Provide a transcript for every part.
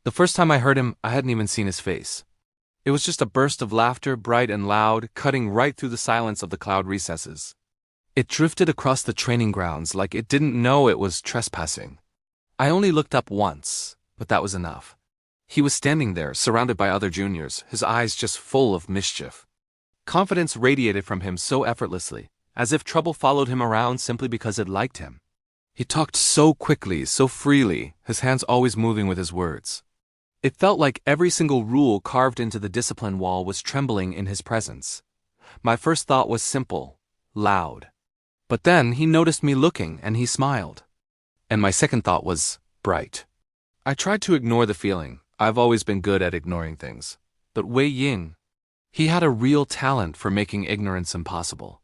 The first time I heard him, I hadn't even seen his face. It was just a burst of laughter, bright and loud, cutting right through the silence of the cloud recesses. It drifted across the training grounds like it didn't know it was trespassing. I only looked up once, but that was enough. He was standing there, surrounded by other juniors, his eyes just full of mischief. Confidence radiated from him so effortlessly, as if trouble followed him around simply because it liked him. He talked so quickly, so freely, his hands always moving with his words. It felt like every single rule carved into the discipline wall was trembling in his presence. My first thought was simple, loud. But then he noticed me looking and he smiled. And my second thought was bright. I tried to ignore the feeling. I've always been good at ignoring things. But Wei Ying, he had a real talent for making ignorance impossible.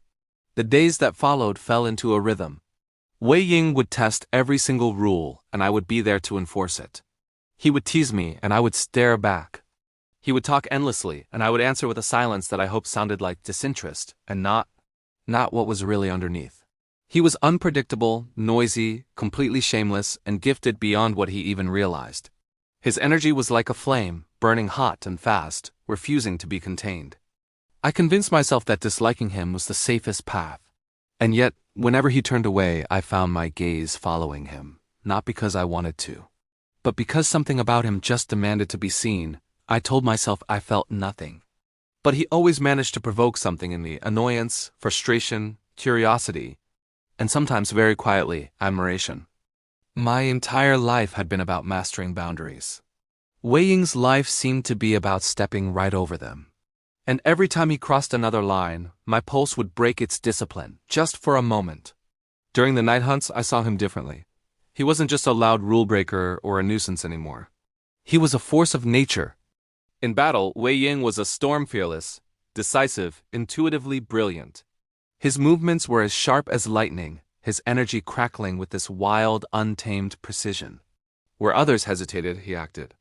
The days that followed fell into a rhythm. Wei Ying would test every single rule and I would be there to enforce it. He would tease me and I would stare back. He would talk endlessly and I would answer with a silence that I hoped sounded like disinterest and not what was really underneath. He was unpredictable, noisy, completely shameless, and gifted beyond what he even realized. His energy was like a flame, burning hot and fast, refusing to be contained. I convinced myself that disliking him was the safest path. And yet, whenever he turned away, I found my gaze following him, not because I wanted to, but because something about him just demanded to be seen. I told myself I felt nothing. But he always managed to provoke something in me: annoyance, frustration, curiosity, and sometimes very quietly, admiration. My entire life had been about mastering boundaries. Wei Ying's life seemed to be about stepping right over them. And every time he crossed another line, my pulse would break its discipline, just for a moment. During the night hunts, I saw him differently. He wasn't just a loud rule breaker or a nuisance anymore. He was a force of nature. In battle, Wei Ying was a storm fearless, decisive, intuitively brilliant. His movements were as sharp as lightning, his energy crackling with this wild, untamed precision. Where others hesitated, he acted.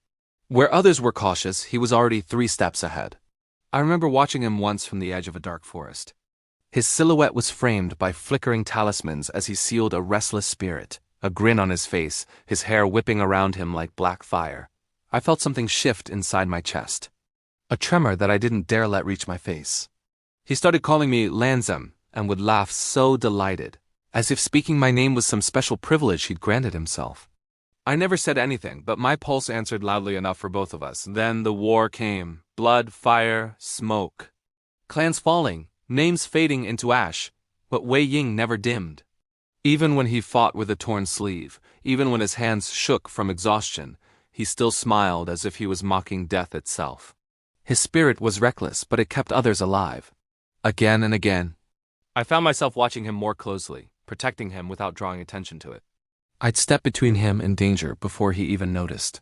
Where others were cautious, he was already 3 steps ahead. I remember watching him once from the edge of a dark forest. His silhouette was framed by flickering talismans as he sealed a restless spirit, a grin on his face, his hair whipping around him like black fire. I felt something shift inside my chest. A tremor that I didn't dare let reach my face. He started calling me Lanzem and would laugh so delighted, as if speaking my name was some special privilege he'd granted himself. I never said anything, but my pulse answered loudly enough for both of us. Then the war came. Blood, fire, smoke. Clans falling, names fading into ash, but Wei Ying never dimmed. Even when he fought with a torn sleeve, even when his hands shook from exhaustion, he still smiled as if he was mocking death itself. His spirit was reckless, but it kept others alive. Again and again. I found myself watching him more closely, protecting him without drawing attention to it. I'd step between him and danger before he even noticed.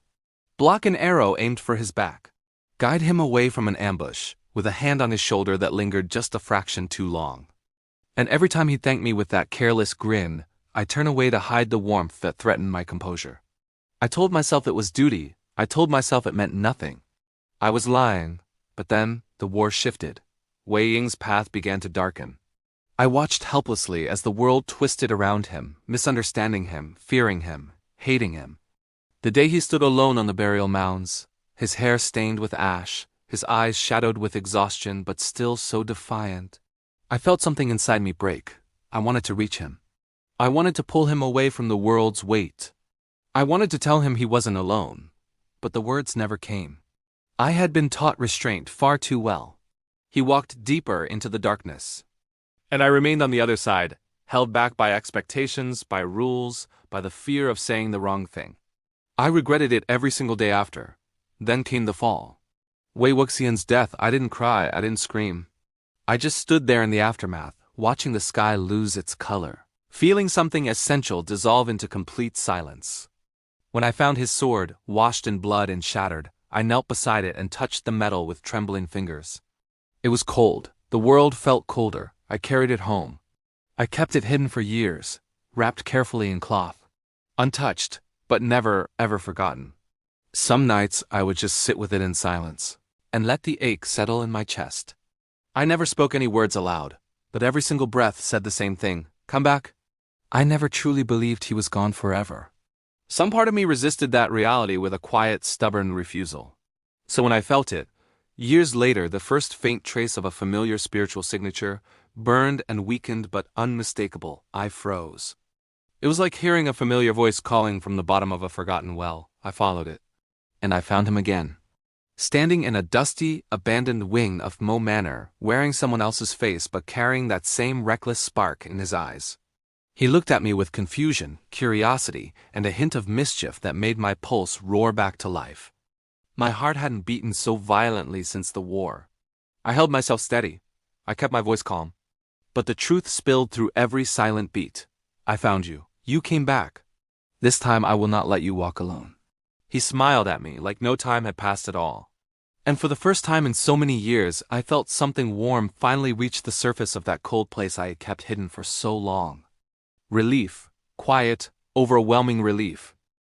Block an arrow aimed for his back. Guide him away from an ambush, with a hand on his shoulder that lingered just a fraction too long. And every time he thanked me with that careless grin, I'd turn away to hide the warmth that threatened my composure. I told myself it was duty. I told myself it meant nothing. I was lying, but then the war shifted. Wei Ying's path began to darken. I watched helplessly as the world twisted around him, misunderstanding him, fearing him, hating him. The day he stood alone on the burial mounds, his hair stained with ash, his eyes shadowed with exhaustion but still so defiant, I felt something inside me break. I wanted to reach him. I wanted to pull him away from the world's weight. I wanted to tell him he wasn't alone, but the words never came. I had been taught restraint far too well. He walked deeper into the darkness, and I remained on the other side, held back by expectations, by rules, by the fear of saying the wrong thing. I regretted it every single day after. Then came the fall. Wei Wuxian's death. I didn't cry, I didn't scream. I just stood there in the aftermath, watching the sky lose its color, feeling something essential dissolve into complete silence. When I found his sword, washed in blood and shattered, I knelt beside it and touched the metal with trembling fingers. It was cold. The world felt colder. I carried it home. I kept it hidden for years, wrapped carefully in cloth. Untouched, but never, ever forgotten. Some nights I would just sit with it in silence, and let the ache settle in my chest. I never spoke any words aloud, but every single breath said the same thing: come back. I never truly believed he was gone forever. Some part of me resisted that reality with a quiet, stubborn refusal. So when I felt it, years later, the first faint trace of a familiar spiritual signature, burned and weakened but unmistakable, I froze. It was like hearing a familiar voice calling from the bottom of a forgotten well. I followed it. And I found him again. Standing in a dusty, abandoned wing of Mo Manor, wearing someone else's face but carrying that same reckless spark in his eyes. He looked at me with confusion, curiosity, and a hint of mischief that made my pulse roar back to life. My heart hadn't beaten so violently since the war. I held myself steady. I kept my voice calm. But the truth spilled through every silent beat. I found you. You came back. This time I will not let you walk alone. He smiled at me like no time had passed at all. And for the first time in so many years, I felt something warm finally reach the surface of that cold place I had kept hidden for so long. Relief. Quiet, overwhelming relief.